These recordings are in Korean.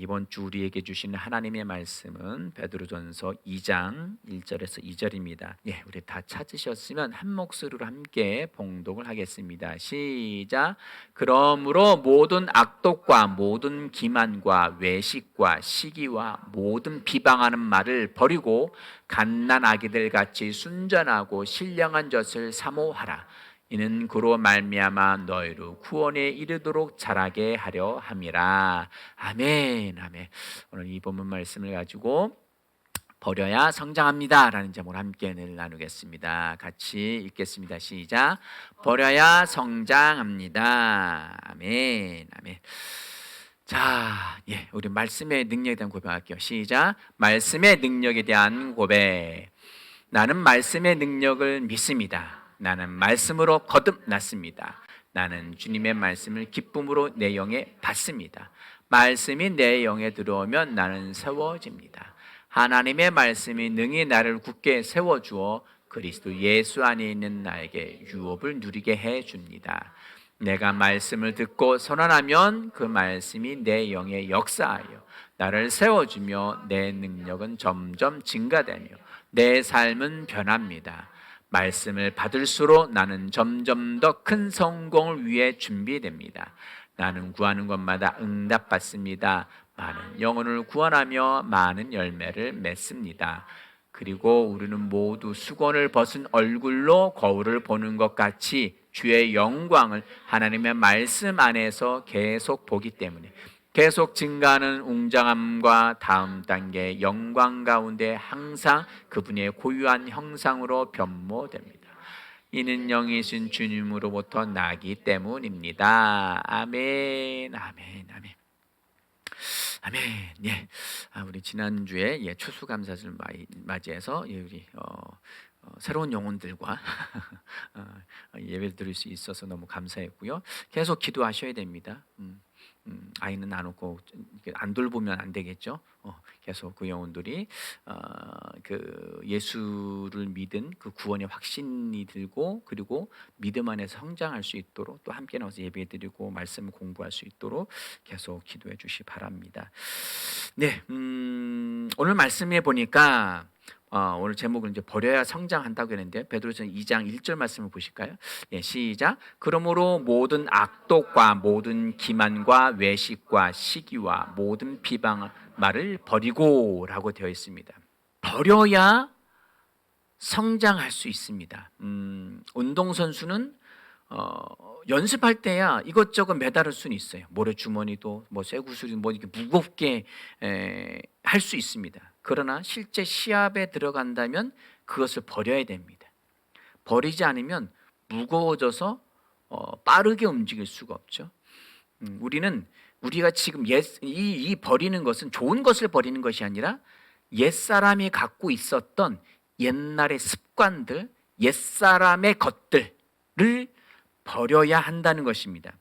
이번 주 우리에게 주시는 하나님의 말씀은 베드로전서 2장 1절에서 2절입니다. 우리 다 찾으셨으면 한 목소리로 함께 봉독을 하겠습니다. 시작. 그러므로 모든 악독과 모든 기만과 외식과 시기와 모든 비방하는 말을 버리고 갓난아기들 같이 순전하고 신령한 젖을 사모하라. 이는 그로 말미암아 너희로 구원에 이르도록 자라게 하려 함이라. 아멘. 아멘. 오늘 이 본문 말씀을 가지고 버려야 성장합니다 라는 제목으로 함께 나누겠습니다. 같이 읽겠습니다. 시작. 버려야 성장합니다. 아멘. 아멘. 자, 우리 말씀의 능력에 대한 고백할게요. 시작. 말씀의 능력에 대한 고백. 나는 말씀의 능력을 믿습니다. 나는 말씀으로 거듭났습니다. 나는 주님의 말씀을 기쁨으로 내 영에 받습니다. 말씀이 내 영에 들어오면 나는 세워집니다. 하나님의 말씀이 능히 나를 굳게 세워주어 그리스도 예수 안에 있는 나에게 유업을 누리게 해줍니다. 내가 말씀을 듣고 선언하면 그 말씀이 내 영에 역사하여 나를 세워주며 내 능력은 점점 증가되며 내 삶은 변합니다. 말씀을 받을수록 나는 점점 더 큰 성공을 위해 준비됩니다. 나는 구하는 것마다 응답받습니다. 많은 영혼을 구원하며 많은 열매를 맺습니다. 그리고 우리는 모두 수건을 벗은 얼굴로 거울을 보는 것 같이 주의 영광을 하나님의 말씀 안에서 계속 보기 때문에 계속 증가하는 웅장함과 다음 단계의 영광 가운데 항상 그분의 고유한 형상으로 변모됩니다. 이는 영이신 주님으로부터 나기 때문입니다. 아멘, 아멘, 아멘. 아멘. 우리 지난주에 추수감사절 맞이해서 우리 새로운 영혼들과 예배를 드릴 수 있어서 너무 감사했고요. 계속 기도하셔야 됩니다. 아이는 안 오고 안 돌보면 안 되겠죠. 계속 그 영혼들이 그 예수를 믿은 그 구원의 확신이 들고 그리고 믿음 안에서 성장할 수 있도록 또 함께 나와서 예배드리고 말씀을 공부할 수 있도록 계속 기도해 주시 바랍니다. 오늘 말씀해 보니까 오늘 제목은 이제 버려야 성장한다고 했는데 베드로전서 2장 1절 말씀을 보실까요? 시작. 그러므로 모든 악독과 모든 기만과 외식과 시기와 모든 비방 말을 버리고라고 되어 있습니다. 버려야 성장할 수 있습니다. 운동선수는 연습할 때야 이것저것 매달을 수는 있어요. 모래주머니도 쇠구슬이 이렇게 무겁게 할 수 있습니다. 그러나 실제 시합에 들어간다면 그것을 버려야 됩니다. 버리지 않으면 무거워져서 빠르게 움직일 수가 없죠. 우리가 지금 이 버리는 것은 좋은 것을 버리는 것이 아니라 옛사람이 갖고 있었던 옛날의 습관들, 옛사람의 것들을 버려야 한다는 것입니다.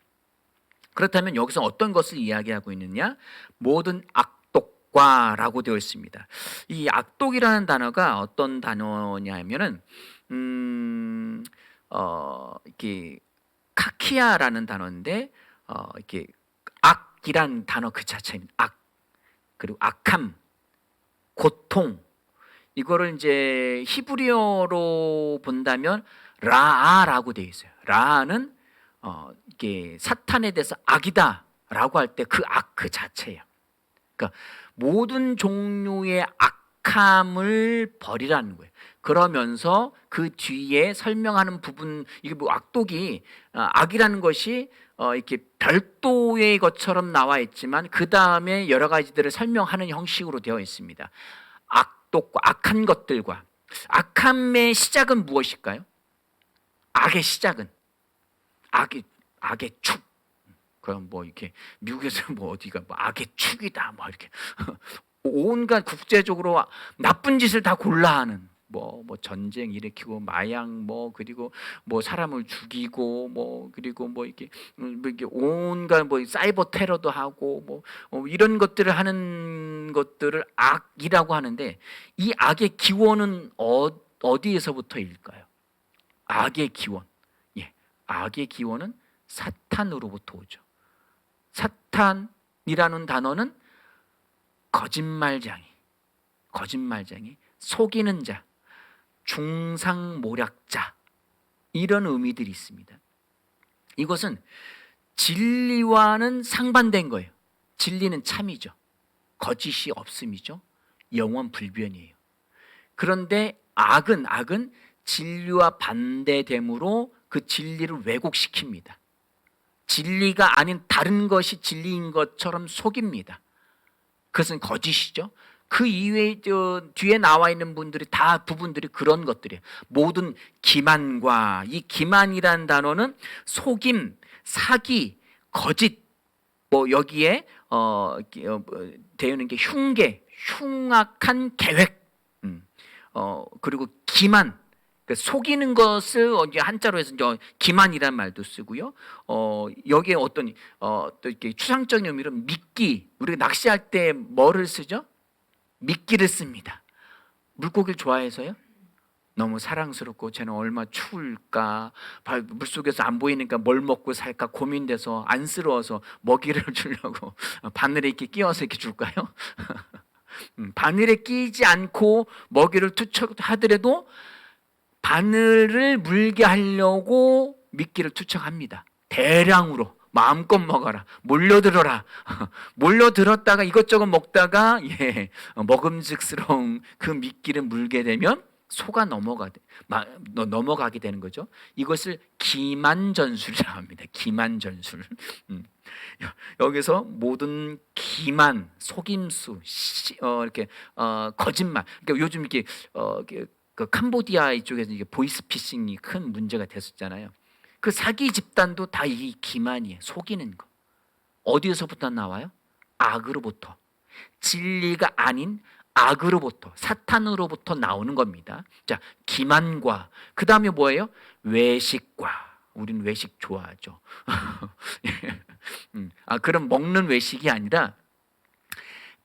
그렇다면 여기서 어떤 것을 이야기하고 있느냐? 모든 악독과라고 되어 있습니다. 이 악독이라는 단어가 어떤 단어냐면은 이렇게 카키아라는 단어인데 이렇게 악이란 단어 그 자체입니다. 악 그리고 악함, 고통 이거를 이제 히브리어로 본다면 라아라고 되어 있어요. 라아는 이게 사탄에 대해서 악이다라고 할 때 그 악 그 자체예요. 그러니까 모든 종류의 악함을 버리라는 거예요. 그러면서 그 뒤에 설명하는 부분 이게 악독이 악이라는 것이 이렇게 별도의 것처럼 나와 있지만 그 다음에 여러 가지들을 설명하는 형식으로 되어 있습니다. 악독과 악한 것들과 악함의 시작은 무엇일까요? 악의 시작은 악의 축. 그럼 이렇게 미국에서 어디가 악의 축이다 이렇게 온갖 국제적으로 나쁜 짓을 다 골라하는 전쟁 일으키고 마약 그리고 사람을 죽이고 그리고 이렇게 온갖 사이버 테러도 하고 이런 것들을 하는 것들을 악이라고 하는데 이 악의 기원은 어디에서부터일까요? 악의 기원. 악의 기원은 사탄으로부터 오죠. 사탄이라는 단어는 거짓말쟁이, 속이는 자, 중상모략자, 이런 의미들이 있습니다. 이것은 진리와는 상반된 거예요. 진리는 참이죠. 거짓이 없음이죠. 영원 불변이에요. 그런데 악은 진리와 반대됨으로 그 진리를 왜곡시킵니다. 진리가 아닌 다른 것이 진리인 것처럼 속입니다. 그것은 거짓이죠. 그 이외에 뒤에 나와 있는 부분들이 그런 것들이에요. 모든 기만과, 이 기만이라는 단어는 속임, 사기, 거짓, 여기에 되어 있는 게 흉계, 흉악한 계획, 그리고 기만, 속이는 것을 한자로 해서 기만이라는 말도 쓰고요. 여기에 어떤 또 이렇게 추상적인 의미로 미끼, 우리가 낚시할 때 뭐를 쓰죠? 미끼를 씁니다. 물고기를 좋아해서요? 너무 사랑스럽고 쟤는 얼마나 추울까, 물속에서 안 보이니까 뭘 먹고 살까 고민돼서 안쓰러워서 먹이를 주려고 바늘에 이렇게 끼워서 이렇게 줄까요? 바늘에 끼지 않고 먹이를 투척하더라도 바늘을 물게 하려고 미끼를 투척합니다. 대량으로 마음껏 먹어라, 몰려들어라. 몰려들었다가 이것저것 먹다가 먹음직스러운 그 미끼를 물게 되면 속아 넘어가게 되는 거죠. 이것을 기만전술이라고 합니다. 기만전술. 여기서 모든 기만, 속임수, 이렇게 거짓말. 그러니까 요즘 이렇게 그 캄보디아 이쪽에서 이게 보이스피싱이 큰 문제가 됐었잖아요. 그 사기 집단도 다 이 기만이에요. 속이는 거. 어디에서부터 나와요? 악으로부터. 진리가 아닌 악으로부터, 사탄으로부터 나오는 겁니다. 자, 기만과, 그 다음에 뭐예요? 외식과. 우린 외식 좋아하죠. 그럼 먹는 외식이 아니라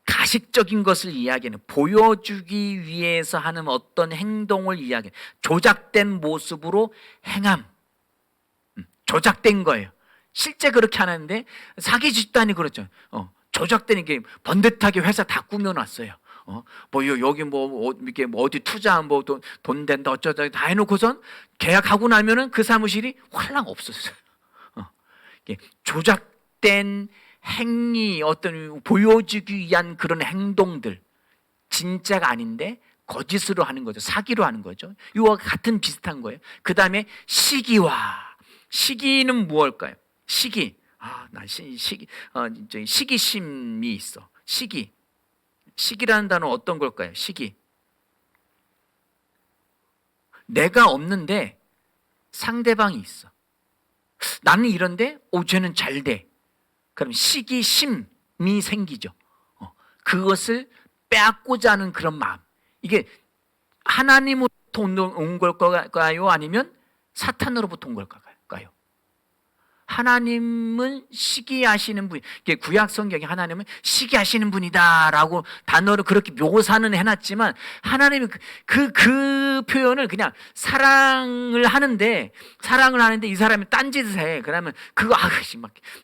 가식적인 것을 이야기하는, 보여주기 위해서 하는 어떤 행동을 이야기하는, 조작된 모습으로 행함. 조작된 거예요. 실제 그렇게 하는데 사기 집단이 그렇죠. 조작된 게 번듯하게 회사 다 꾸며놨어요. 여기 이렇게 어디 투자 돈 된다 어쩌다 다 해놓고선 계약하고 나면은 그 사무실이 활랑 없었어요. 조작된 행위, 어떤 보여주기 위한 그런 행동들, 진짜가 아닌데 거짓으로 하는 거죠. 사기로 하는 거죠. 이와 같은 비슷한 거예요. 그 다음에 시기는 무엇일까요? 시기심이 있어. 시기라는 단어 어떤 걸까요? 시기. 내가 없는데 상대방이 있어. 나는 이런데 쟤는 잘 돼. 그럼 시기심이 생기죠. 그것을 빼앗고자 하는 그런 마음. 이게 하나님으로부터 온 걸까요? 아니면 사탄으로부터 온 걸까요? 하나님은 시기하시는 분, 구약 성경에 하나님은 시기하시는 분이다라고 단어를 그렇게 묘사는 해놨지만, 하나님은 그 표현을 그냥 사랑을 하는데 이 사람이 딴짓을 해. 그러면 그거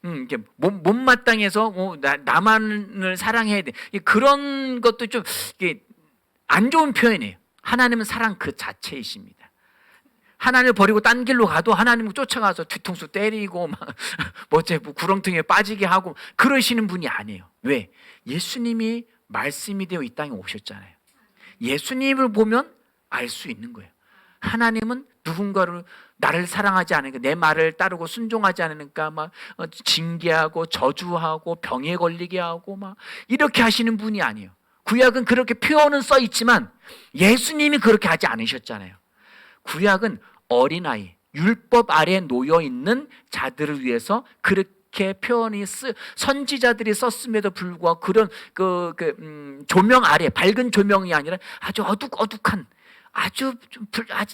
이렇게 못마땅해서 나만을 사랑해야 돼. 그런 것도 좀 안 좋은 표현이에요. 하나님은 사랑 그 자체이십니다. 하나님을 버리고 딴 길로 가도 하나님을 쫓아가서 뒤통수 때리고 구렁텅이에 빠지게 하고 그러시는 분이 아니에요. 왜? 예수님이 말씀이 되어 이 땅에 오셨잖아요. 예수님을 보면 알 수 있는 거예요. 하나님은 누군가를, 나를 사랑하지 않으니까, 내 말을 따르고 순종하지 않으니까 징계하고 저주하고 병에 걸리게 하고 이렇게 하시는 분이 아니에요. 구약은 그렇게 표현은 써 있지만 예수님이 그렇게 하지 않으셨잖아요. 구약은 어린아이, 율법 아래에 놓여 있는 자들을 위해서 그렇게 표현이 선지자들이 썼음에도 불구하고 그런 조명 아래, 밝은 조명이 아니라 아주 어둑어둑한, 아주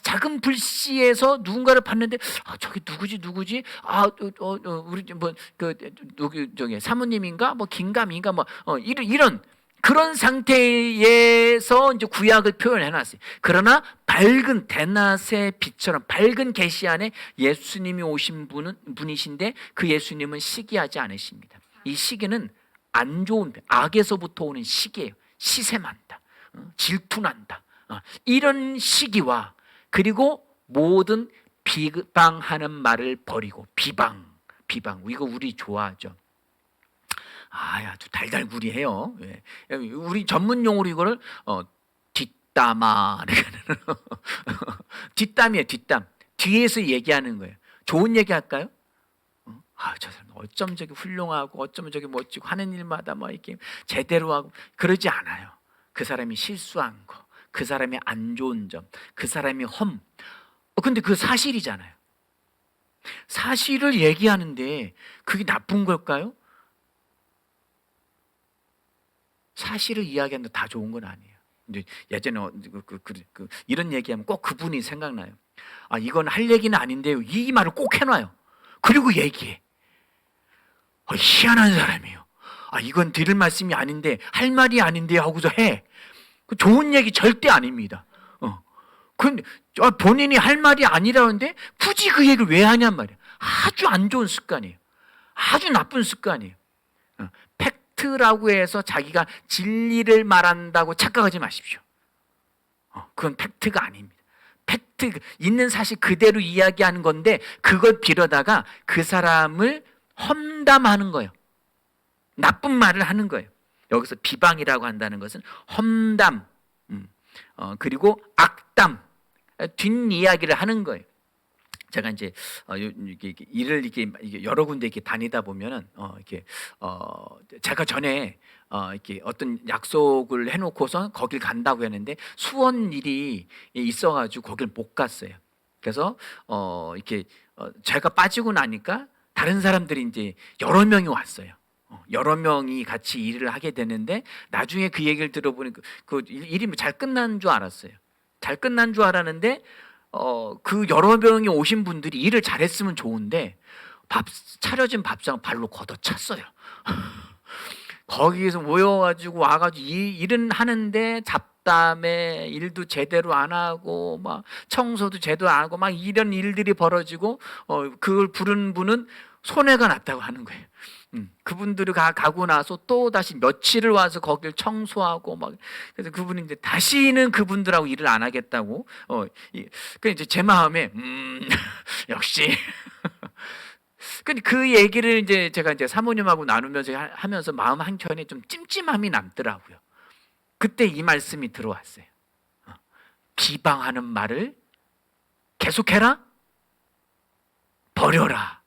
작은 불씨에서 누군가를 봤는데 저기 누구지? 우리 사모님인가? 김감인가? 이런 그런 상태에서 이제 구약을 표현해 놨어요. 그러나 밝은 대낮의 빛처럼 밝은 계시 안에 예수님이 오신 분이신데 그 예수님은 시기하지 않으십니다. 이 시기는 안 좋은 악에서부터 오는 시기예요. 시샘한다, 질투난다, 이런 시기와 그리고 모든 비방하는 말을 버리고 비방 이거 우리 좋아하죠. 아주 달달구리해요. 예. 우리 전문 용어로 이거를 뒷담화 뒷담이에요. 뒷담. 뒤에서 얘기하는 거예요. 좋은 얘기 할까요? 저 사람 어쩜 저기 훌륭하고 어쩜 저기 멋지고 하는 일마다 뭐 이렇게 제대로 하고 그러지 않아요. 그 사람이 실수한 거, 그 사람의 안 좋은 점, 그 사람이 근데 그 사실이잖아요. 사실을 얘기하는데 그게 나쁜 걸까요? 사실을 이야기하는데 다 좋은 건 아니에요. 이제 예전에 이런 얘기하면 꼭 그분이 생각나요. 이건 할 얘기는 아닌데요. 이 말을 꼭 해놔요. 그리고 얘기해. 희한한 사람이에요. 이건 드릴 말씀이 아닌데 할 말이 아닌데 하고서 해. 좋은 얘기 절대 아닙니다. 근데 본인이 할 말이 아니라는데 굳이 그 얘기를 왜 하냔 말이에요. 아주 안 좋은 습관이에요. 아주 나쁜 습관이에요. 팩트라고 해서 자기가 진리를 말한다고 착각하지 마십시오. 그건 팩트가 아닙니다. 팩트, 있는 사실 그대로 이야기하는 건데 그걸 빌어다가 그 사람을 험담하는 거예요. 나쁜 말을 하는 거예요. 여기서 비방이라고 한다는 것은 험담, 그리고 악담, 뒷이야기를 하는 거예요. 제가 이제 일을 이렇게 여러 군데 이렇게 다니다 보면은 제가 전에 이렇게 어떤 약속을 해놓고서 거길 간다고 했는데 수원 일이 있어가지고 거길 못 갔어요. 그래서 이렇게 제가 빠지고 나니까 다른 사람들이 이제 여러 명이 왔어요. 여러 명이 같이 일을 하게 되는데 나중에 그 얘기를 들어보니 그 일이 잘 끝난 줄 알았어요. 잘 끝난 줄 알았는데 그 여러 명이 오신 분들이 일을 잘했으면 좋은데 차려진 밥상 발로 걷어찼어요. 거기에서 모여가지고 와가지고 일은 하는데 잡담에 일도 제대로 안 하고 막 청소도 제대로 안 하고 막 이런 일들이 벌어지고 그걸 부른 분은 손해가 났다고 하는 거예요. 그분들이 가고 나서 또 다시 며칠을 와서 거길 청소하고 막 그래서 그분이 이제 다시는 그분들하고 일을 안 하겠다고 그 이제 제 마음에 역시 근데 그 얘기를 이제 제가 이제 사모님하고 나누면서 하면서 마음 한켠에 좀 찜찜함이 남더라고요. 그때 이 말씀이 들어왔어요. 비방하는 말을 계속해라, 버려라.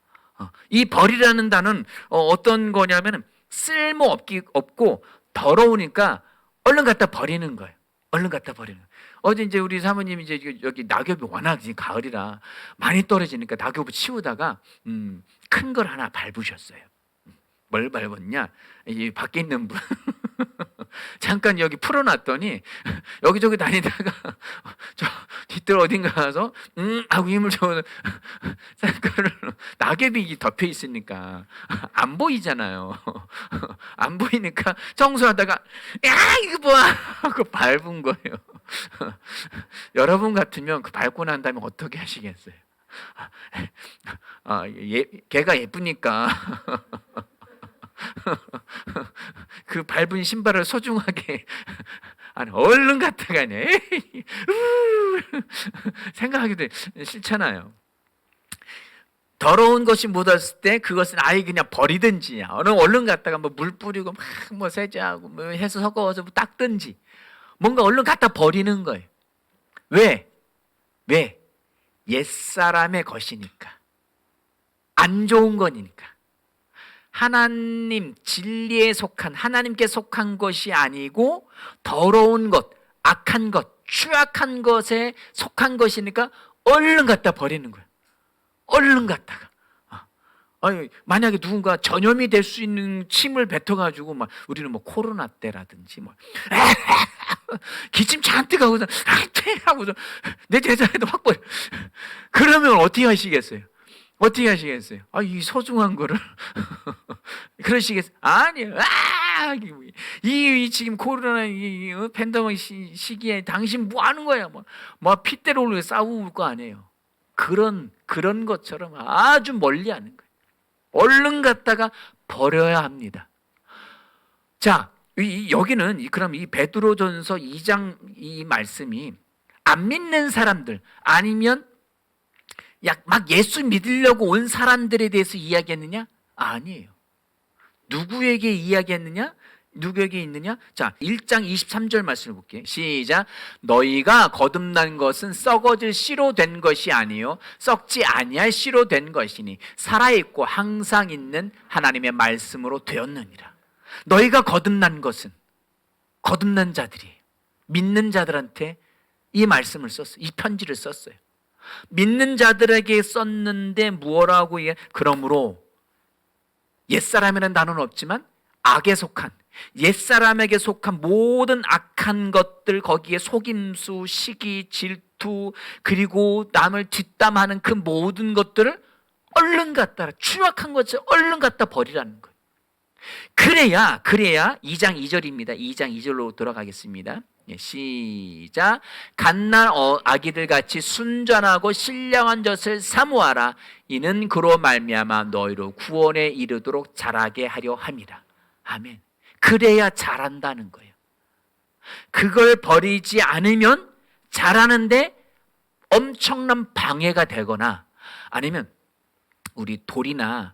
이 버리라는 단어는 어떤 거냐면 쓸모없고 더러우니까 얼른 갖다 버리는 거예요. 얼른 갖다 버리는 거예요. 어제 이제 우리 사모님이 이제 여기 낙엽이 워낙 지금 가을이라 많이 떨어지니까 낙엽을 치우다가 큰 걸 하나 밟으셨어요. 뭘 밟았냐? 이 밖에 있는 분 잠깐 여기 풀어놨더니 여기저기 다니다가 저 뒤뜰 어딘가 가서 하고 힘을 줘서 낙엽이 덮여 있으니까 안 보이잖아요. 안 보이니까 청소하다가 야 이거 뭐야 하고 밟은 거예요. 여러분 같으면 그 밟고 난 다음에 어떻게 하시겠어요? 걔가 예쁘니까 그 밟은 신발을 소중하게 얼른 갔다가네 생각하기도 싫잖아요. 더러운 것이 묻었을 때 그것은 아예 그냥 버리든지 얼른 갔다가 뭐 물 뿌리고 막 뭐 세제하고 뭐 해서 섞어서 뭐 닦든지 뭔가 얼른 갖다 버리는 거예요. 왜? 옛사람의 것이니까, 안 좋은 거니까. 하나님 진리에 속한 하나님께 속한 것이 아니고 더러운 것, 악한 것, 추악한 것에 속한 것이니까 얼른 갖다 버리는 거예요. 얼른 갖다가. 만약에 누군가 전염이 될 수 있는 침을 뱉어가지고 막 우리는 뭐 코로나 때라든지 뭐 기침 잔뜩 하고서 하고서 내 제자에도 확 버려. 그러면 어떻게 하시겠어요? 어떻게 하시겠어요? 이 소중한 거를 그러시겠어요? 아니요. 이 지금 코로나 이 팬데믹 시기에 당신 뭐 하는 거야? 뭐 핏대로 올려 싸울 거 아니에요. 그런 것처럼 아주 멀리 하는 거예요. 얼른 갖다가 버려야 합니다. 자, 여기는 그럼 이 베드로전서 2장 이 말씀이 안 믿는 사람들 아니면 막 예수 믿으려고 온 사람들에 대해서 이야기했느냐? 아니에요. 누구에게 이야기했느냐? 누구에게 있느냐? 자, 1장 23절 말씀을 볼게요. 시작. 너희가 거듭난 것은 썩어질 씨로 된 것이 아니요 썩지 아니할 씨로 된 것이니 살아있고 항상 있는 하나님의 말씀으로 되었느니라. 너희가 거듭난 것은 거듭난 자들이에요. 믿는 자들한테 이 말씀을 썼어요. 이 편지를 썼어요. 믿는 자들에게 썼는데 무엇라고 그러므로 옛사람에는 나는 없지만 악에 속한 옛사람에게 속한 모든 악한 것들, 거기에 속임수, 시기, 질투, 그리고 남을 뒷담하는 그 모든 것들을 얼른 갖다 추악한 것을 얼른 갖다 버리라는 거예요. 그래야 2장 2절입니다. 2장 2절로 돌아가겠습니다. 시작. 갓난 아기들 같이 순전하고 신령한 젖을 사모하라. 이는 그로 말미암아 너희로 구원에 이르도록 자라게 하려 함이라. 아멘. 그래야 자란다는 거예요. 그걸 버리지 않으면 자라는데 엄청난 방해가 되거나 아니면 우리 돌이나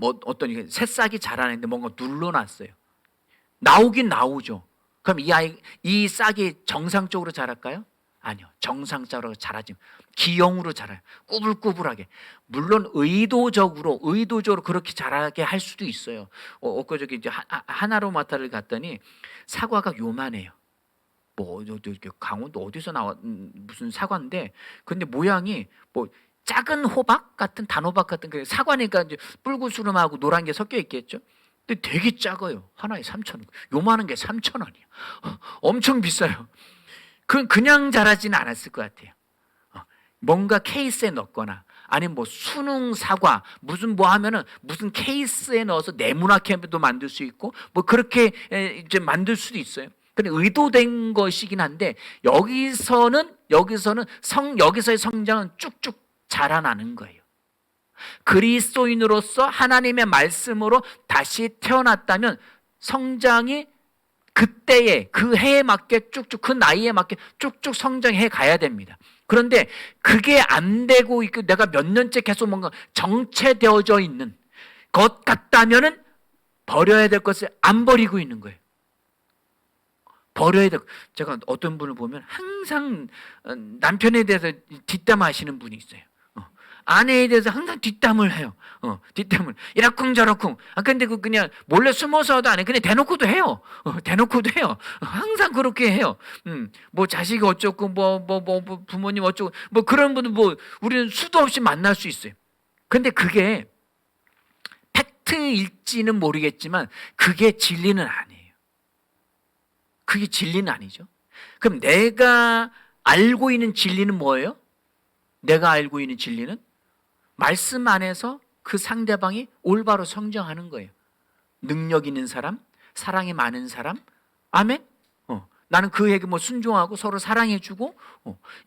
어떤 새싹이 자라는데 뭔가 눌러놨어요. 나오긴 나오죠. 그럼 이 싹이 정상적으로 자랄까요? 아니요. 정상적으로 자라지 기형으로 자라요. 꾸불꾸불하게. 물론 의도적으로 그렇게 자라게 할 수도 있어요. 엊그저께 이제 하나로마타를 갔더니 사과가 요만해요. 강원도 어디서 나와 무슨 사과인데 근데 모양이 작은 호박 같은 단호박 같은 그 사과니까 이제 뿔구스름하고 노란 게 섞여 있겠죠. 근데 되게 작아요. 하나에 3,000원. 요만한 게 3,000원이야. 엄청 비싸요. 그냥 자라지는 않았을 것 같아요. 뭔가 케이스에 넣거나 아니면 수능 사과 무슨 하면은 무슨 케이스에 넣어서 네모나게도 만들 수 있고 그렇게 이제 만들 수도 있어요. 근데 의도된 것이긴 한데 여기서의 성장은 쭉쭉 자라나는 거예요. 그리스도인으로서 하나님의 말씀으로 다시 태어났다면 성장이 그때에 그 해에 맞게 쭉쭉 그 나이에 맞게 쭉쭉 성장해 가야 됩니다. 그런데 그게 안 되고 있고 내가 몇 년째 계속 뭔가 정체되어져 있는 것 같다면은 버려야 될 것을 안 버리고 있는 거예요. 버려야 될 제가 어떤 분을 보면 항상 남편에 대해서 뒷담하시는 분이 있어요. 아내에 대해서 항상 뒷담을 해요. 뒷담을 이러쿵저러쿵. 근데 그냥 몰래 숨어서도 안 해. 그냥 대놓고도 해요. 대놓고도 해요. 항상 그렇게 해요. 자식이 어쩌고 부모님 어쩌고 그런 분은 우리는 수도 없이 만날 수 있어요. 근데 그게 팩트일지는 모르겠지만 그게 진리는 아니에요. 그게 진리는 아니죠. 그럼 내가 알고 있는 진리는 뭐예요? 내가 알고 있는 진리는 말씀 안에서 그 상대방이 올바로 성장하는 거예요. 능력 있는 사람, 사랑이 많은 사람, 아멘? 나는 그에게 순종하고 서로 사랑해주고,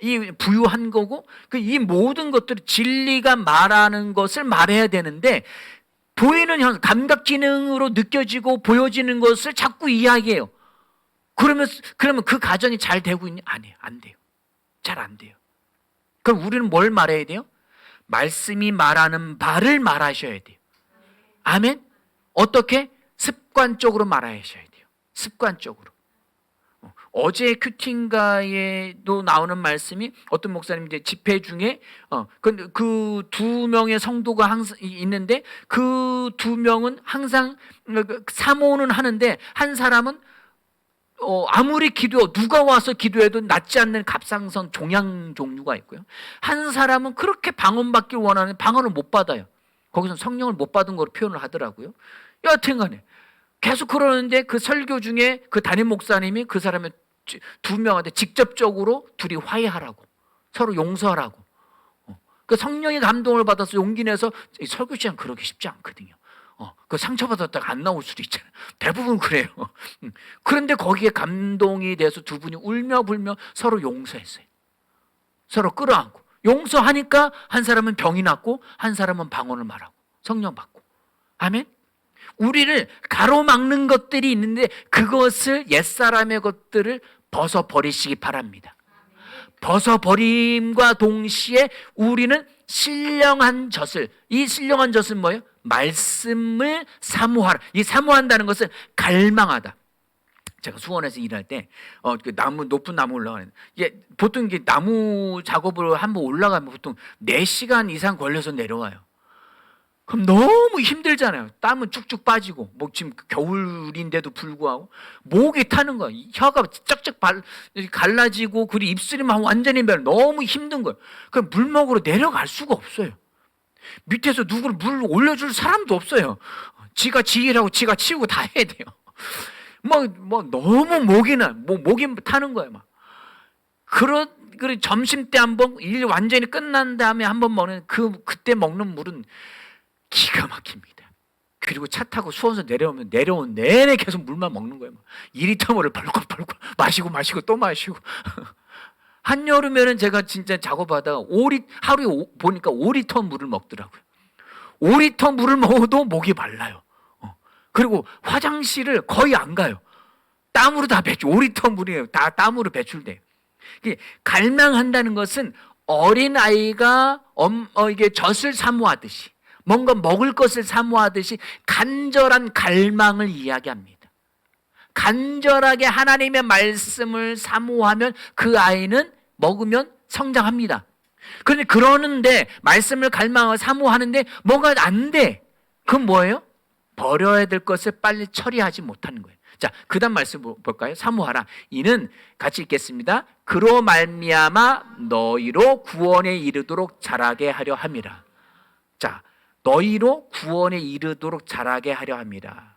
이 부유한 거고, 이 모든 것들이 진리가 말하는 것을 말해야 되는데, 보이는 감각 기능으로 느껴지고 보여지는 것을 자꾸 이야기해요. 그러면 그 가정이 잘 되고 있냐? 아니에요. 안 돼요. 잘 안 돼요. 그럼 우리는 뭘 말해야 돼요? 말씀이 말하는 바를 말하셔야 돼요. 아멘? 어떻게? 습관적으로 말하셔야 돼요. 습관적으로. 어제 큐팅가에도 나오는 말씀이 어떤 목사님 이제 집회 중에 그 두 명의 성도가 항상 있는데 그 두 명은 항상 사모는 하는데 한 사람은 아무리 누가 와서 기도해도 낫지 않는 갑상선 종양 종류가 있고요. 한 사람은 그렇게 방언받길 원하는 방언을 못 받아요. 거기서 성령을 못 받은 거로 표현을 하더라고요. 여하튼 간에 계속 그러는데 그 설교 중에 그 담임 목사님이 그 사람의 두 명한테 직접적으로 둘이 화해하라고 서로 용서하라고 그 성령의 감동을 받아서 용기 내서 설교 시간 그러기 쉽지 않거든요. 그 상처받았다가 안 나올 수도 있잖아요. 대부분 그래요. 그런데 거기에 감동이 돼서 두 분이 울며 불며 서로 용서했어요. 서로 끌어안고 용서하니까 한 사람은 병이 낫고 한 사람은 방언을 말하고 성령 받고. 아멘. 우리를 가로막는 것들이 있는데 그것을 옛사람의 것들을 벗어버리시기 바랍니다. 벗어버림과 동시에 우리는 신령한 젖을, 이 신령한 젖은 뭐예요? 말씀을 사모하라. 이 사모한다는 것은 갈망하다. 제가 수원에서 일할 때 그 나무, 높은 나무 올라가는, 이게 보통 이게 나무 작업으로 한번 올라가면 보통 4시간 이상 걸려서 내려와요. 그럼 너무 힘들잖아요. 땀은 쭉쭉 빠지고, 뭐 지금 겨울인데도 불구하고 목이 타는 거야. 혀가 쩍쩍 갈라지고, 그리고 입술이 막 완전히 너무 힘든 거예요. 그럼 물 먹으러 내려갈 수가 없어요. 밑에서 누구를 물 올려줄 사람도 없어요. 지가 지일하고 지가 치우고 다 해야 돼요. 너무 목이 타는 거예요. 막. 그리고 점심 때 한번 일 완전히 끝난 다음에 한번 먹는 그때 먹는 물은 기가 막힙니다. 그리고 차 타고 수원서 내려오면 내려온 내내 계속 물만 먹는 거예요. 2리터 물을 벌컥벌컥 마시고 또 마시고. 한여름에는 제가 진짜 작업하다가 하루에 보니까 5리터 물을 먹더라고요. 5리터 물을 먹어도 목이 말라요. 그리고 화장실을 거의 안 가요. 땀으로 다 5리터 물이에요. 다 땀으로 배출돼요. 갈망한다는 것은 어린아이가 이게 젖을 사모하듯이, 뭔가 먹을 것을 사모하듯이 간절한 갈망을 이야기합니다. 간절하게 하나님의 말씀을 사모하면 그 아이는 먹으면 성장합니다. 그런데 그러는데 말씀을 갈망하고 사모하는데 뭐가 안 돼. 그건 뭐예요? 버려야 될 것을 빨리 처리하지 못하는 거예요. 자, 그 다음 말씀 볼까요? 사모하라. 이는 같이 읽겠습니다. 그로 말미암아 너희로 구원에 이르도록 자라게 하려 함이라. 자, 너희로 구원에 이르도록 자라게 하려 함이라.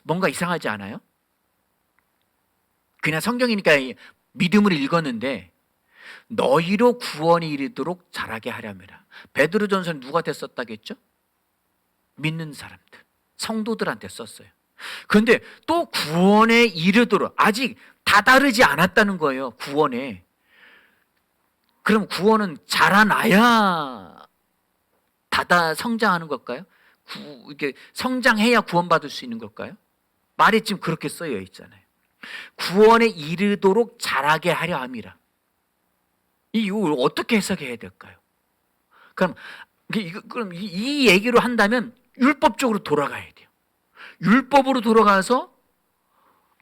뭔가 이상하지 않아요? 그냥 성경이니까 믿음을 읽었는데 너희로 구원에 이르도록 자라게 하려 함이라. 베드로전서는 누구한테 썼다겠죠? 믿는 사람들, 성도들한테 썼어요. 그런데 또 구원에 이르도록, 아직 다다르지 않았다는 거예요. 구원에. 그럼 구원은 자라나야 성장하는 걸까요? 이렇게 성장해야 구원받을 수 있는 걸까요? 말이 지금 그렇게 써여 있잖아요. 구원에 이르도록 자라게 하려 함이라. 이걸 어떻게 해석해야 될까요? 그럼 이 얘기로 한다면 율법적으로 돌아가야 돼요. 율법으로 돌아가서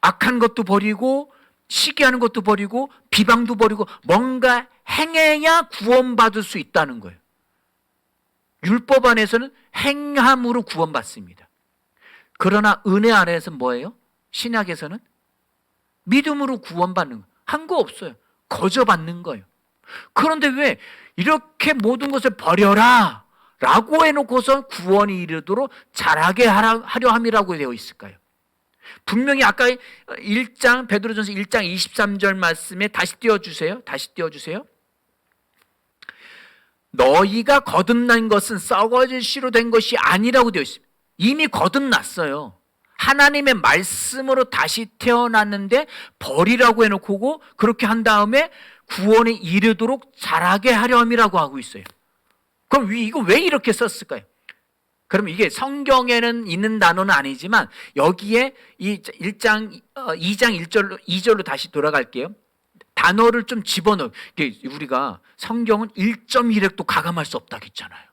악한 것도 버리고 시기하는 것도 버리고 비방도 버리고 뭔가 행해야 구원받을 수 있다는 거예요. 율법 안에서는 행함으로 구원받습니다. 그러나 은혜 안에서는 뭐예요? 신약에서는 믿음으로 구원받는 거예요. 한 거 없어요. 거저 받는 거예요. 그런데 왜 이렇게 모든 것을 버려라 라고 해놓고서 구원이 이르도록 자라게 하려 함이라고 되어 있을까요? 분명히 아까 1장 베드로전서 1장 23절 말씀에 다시 띄워주세요. 너희가 거듭난 것은 썩어질 씨로 된 것이 아니라고 되어 있습니다. 이미 거듭났어요. 하나님의 말씀으로 다시 태어났는데 버리라고 해놓고 그렇게 한 다음에 구원에 이르도록 자라게 하려 함이라고 하고 있어요. 그럼 이거 왜 이렇게 썼을까요? 그럼 이게 성경에는 있는 단어는 아니지만 여기에 이 2장 2절로 다시 돌아갈게요. 단어를 좀 집어넣어. 우리가 성경은 1.1획도 가감할 수 없다고 했잖아요.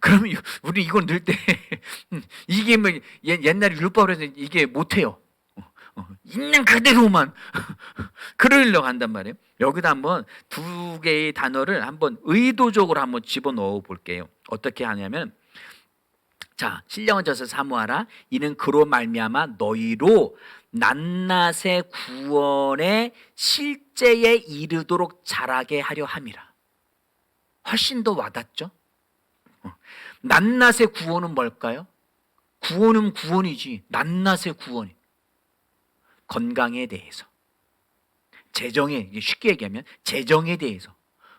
그러면 우리 이거 넣을 때 이게 뭐 옛날에 율법으로 해서 이게 못해요. 있는 그대로만 그러려고 한단 말이에요. 여기다 한번 2개의 단어를 한번 의도적으로 한번 집어넣어 볼게요. 어떻게 하냐면, 자, 신령한 젖을 사모하라. 이는 그로 말미암아 너희로 낱낱의 구원의 실제에 이르도록 자라게 하려 함이라. 훨씬 더 와닿죠? 낱낱의 구원은 뭘까요? 구원은 구원이지. 낱낱의 구원이 건강에 대해서, 재정에, 쉽게 얘기하면 재정에 대해서.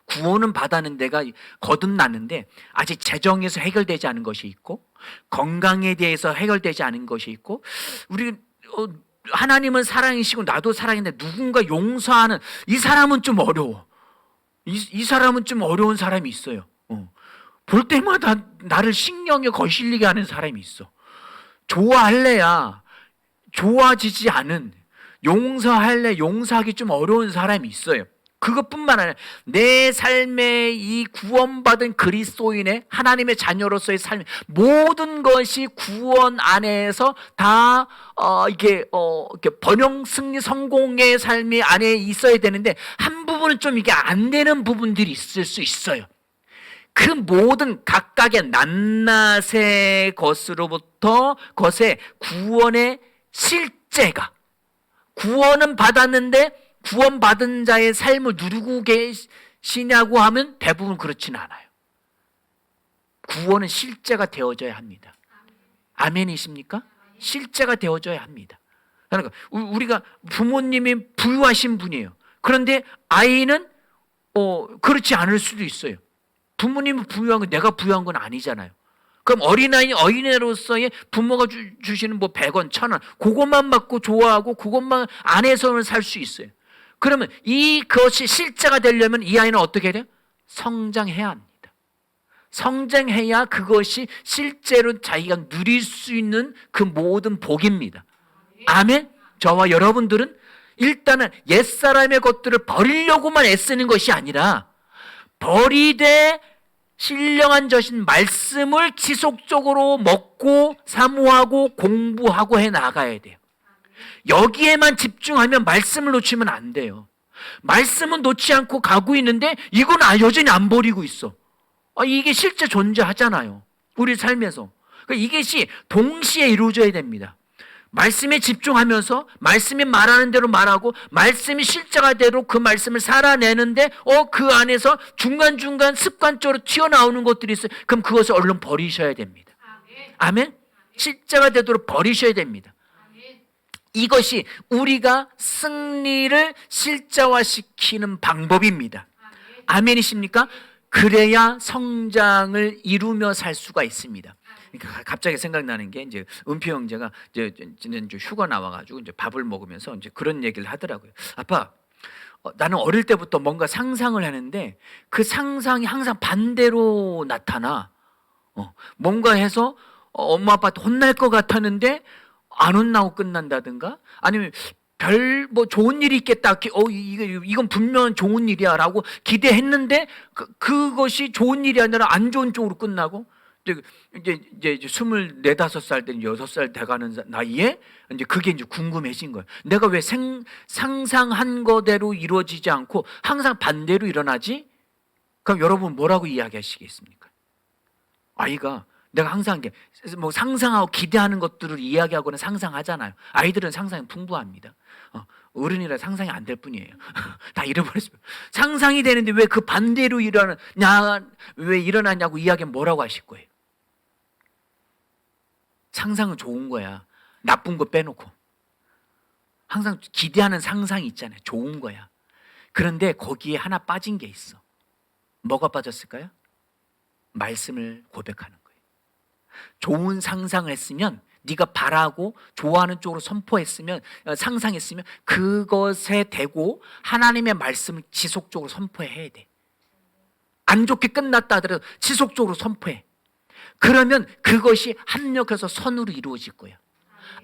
구원은 받아는 데가 거듭났는데 아직 재정에서 해결되지 않은 것이 있고, 건강에 대해서 해결되지 않은 것이 있고, 우리 하나님은 사랑이시고 나도 사랑인데 누군가 용서하는 이 사람은 좀 어려워. 이 사람은 좀 어려운 사람이 있어요. 볼 때마다 나를 신경에 거슬리게 하는 사람이 있어. 좋아할래야 좋아지지 않은, 용서할래 용서하기 좀 어려운 사람이 있어요. 그것뿐만 아니라 내 삶의 이 구원받은 그리스도인의 하나님의 자녀로서의 삶, 모든 것이 구원 안에서 다 이렇게 번영 승리 성공의 삶이 안에 있어야 되는데 한 부분은 좀 이게 안 되는 부분들이 있을 수 있어요. 그 모든 각각의 낱낱의 것의 구원의 실제가, 구원은 받았는데 구원받은 자의 삶을 누리고 계시냐고 하면 대부분 그렇지는 않아요. 구원은 실제가 되어져야 합니다. 아멘이십니까? 실제가 되어져야 합니다. 그러니까 우리가 부모님이 부유하신 분이에요. 그런데 아이는 그렇지 않을 수도 있어요. 부모님이 부유한 건 내가 부유한 건 아니잖아요. 그럼 어린애로서의 부모가 주시는 뭐 100원, 1000원 그것만 받고 좋아하고 그것만 안에서는 살 수 있어요. 그러면 이것이 실제가 되려면 이 아이는 어떻게 해야 돼요? 성장해야 합니다. 성장해야 그것이 실제로 자기가 누릴 수 있는 그 모든 복입니다. 아멘? 저와 여러분들은 일단은 옛사람의 것들을 버리려고만 애쓰는 것이 아니라 버리되 신령한 젖인 말씀을 지속적으로 먹고 사모하고 공부하고 해 나가야 돼요. 여기에만 집중하면 말씀을 놓치면 안 돼요. 말씀은 놓지 않고 가고 있는데 이건 여전히 안 버리고 있어. 이게 실제 존재하잖아요. 우리 삶에서. 그러니까 이것이 동시에 이루어져야 됩니다. 말씀에 집중하면서 말씀이 말하는 대로 말하고 말씀이 실제가 대로 그 말씀을 살아내는데 그 안에서 중간중간 습관적으로 튀어나오는 것들이 있어요. 그럼 그것을 얼른 버리셔야 됩니다. 아멘? 실제가 되도록 버리셔야 됩니다. 이것이 우리가 승리를 실제화시키는 방법입니다. 아멘이십니까? 그래야 성장을 이루며 살 수가 있습니다. 그러니까 갑자기 생각나는 게 이제 은표 형제가 이제 휴가 나와가지고 이제 밥을 먹으면서 이제 그런 얘기를 하더라고요. 아빠, 나는 어릴 때부터 뭔가 상상을 하는데 그 상상이 항상 반대로 나타나. 뭔가 해서 엄마 아빠한테 혼날 것 같았는데 안 혼나고 끝난다든가 아니면 별 뭐 좋은 일이 있겠다. 이건 분명 좋은 일이야라고 기대했는데 그것이 좋은 일이 아니라 안 좋은 쪽으로 끝나고 이제 24, 5살 된 6살 돼가는 나이에 이제 그게 이제 궁금해진 거예요. 내가 왜 상상한 거대로 이루어지지 않고 항상 반대로 일어나지? 그럼 여러분 뭐라고 이야기하시겠습니까? 아이가 내가 항상 뭐 상상하고 기대하는 것들을 이야기하고는 상상하잖아요. 아이들은 상상이 풍부합니다. 어른이라 상상이 안 될 뿐이에요. 다 잃어버렸어요. 상상이 되는데 왜 그 반대로 왜 일어나냐고 이야기하면 뭐라고 하실 거예요? 상상은 좋은 거야. 나쁜 거 빼놓고. 항상 기대하는 상상이 있잖아요. 좋은 거야. 그런데 거기에 하나 빠진 게 있어. 뭐가 빠졌을까요? 말씀을 고백하는 거예요. 좋은 상상을 했으면 네가 바라고 좋아하는 쪽으로 선포했으면 상상했으면 그것에 대고 하나님의 말씀을 지속적으로 선포해야 돼. 안 좋게 끝났다 하더라도 지속적으로 선포해. 그러면 그것이 합력해서 선으로 이루어질 거야.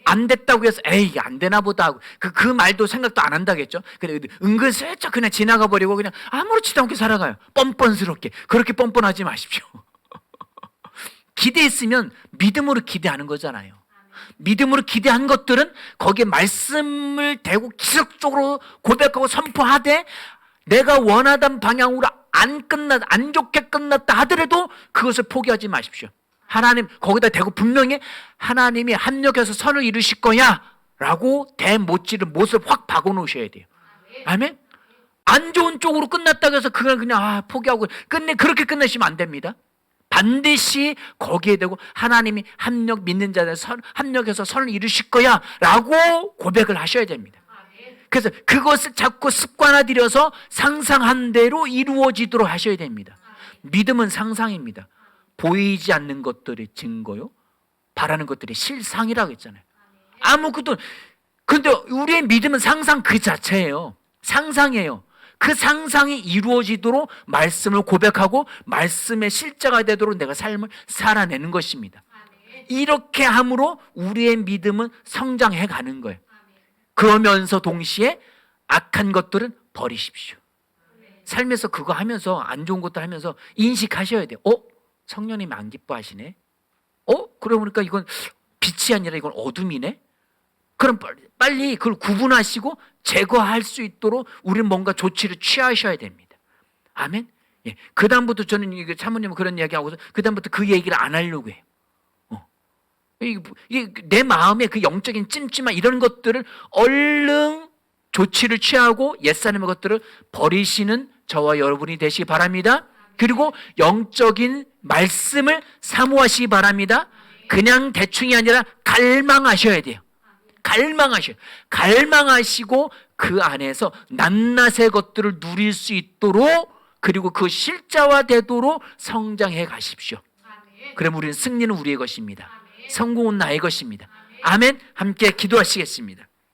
안 됐다고 해서 에이 안 되나 보다 하고 그 말도 생각도 안 한다겠죠. 근데 은근슬쩍 그냥 지나가 버리고 그냥 아무렇지도 않게 살아가요. 뻔뻔스럽게. 그렇게 뻔뻔하지 마십시오. 기대했으면 믿음으로 기대하는 거잖아요. 믿음으로 기대한 것들은 거기에 말씀을 대고 지속적으로 고백하고 선포하되 내가 원하던 방향으로 안 좋게 끝났다 하더라도 그것을 포기하지 마십시오. 하나님 거기다 대고 분명히 하나님이 합력해서 선을 이루실 거야 라고 대못지를 못을 확 박아놓으셔야 돼요. 아멘? 안 좋은 쪽으로 끝났다고 해서 그걸 그냥 포기하고 그렇게 끝내시면 안 됩니다. 반드시 거기에 대고 하나님이 믿는 자들 합력해서 선을 이루실 거야 라고 고백을 하셔야 됩니다. 그래서 그것을 자꾸 습관화들여서 상상한 대로 이루어지도록 하셔야 됩니다. 믿음은 상상입니다. 보이지 않는 것들의 증거요, 바라는 것들의 실상이라고 했잖아요. 아무것도. 근데 우리의 믿음은 상상 그 자체예요. 상상이에요. 그 상상이 이루어지도록 말씀을 고백하고 말씀의 실제가 되도록 내가 삶을 살아내는 것입니다. 이렇게 함으로 우리의 믿음은 성장해 가는 거예요. 그러면서 동시에 악한 것들은 버리십시오. 삶에서 그거 하면서 안 좋은 것도 하면서 인식하셔야 돼요. 성령님 안 기뻐하시네. 그러고 보니까 이건 빛이 아니라 이건 어둠이네. 그럼 빨리 그걸 구분하시고 제거할 수 있도록 우리는 뭔가 조치를 취하셔야 됩니다. 아멘. 예. 그 다음부터 저는 이게 사모님은 그런 이야기하고서 그 다음부터 그 얘기를 안 하려고 해요. 내 마음에 그 영적인 찜찜한 이런 것들을 얼른 조치를 취하고 옛사람의 것들을 버리시는 저와 여러분이 되시기 바랍니다. 그리고 영적인 말씀을 사모하시기 바랍니다. 그냥 대충이 아니라 갈망하셔야 돼요. 갈망하시고 그 안에서 낱낱의 것들을 누릴 수 있도록 그리고 그 실자화되도록 성장해 가십시오. 그럼 우리는 승리는 우리의 것입니다. 성공은 나의 것입니다. 아멘. 함께 기도하시겠습니다.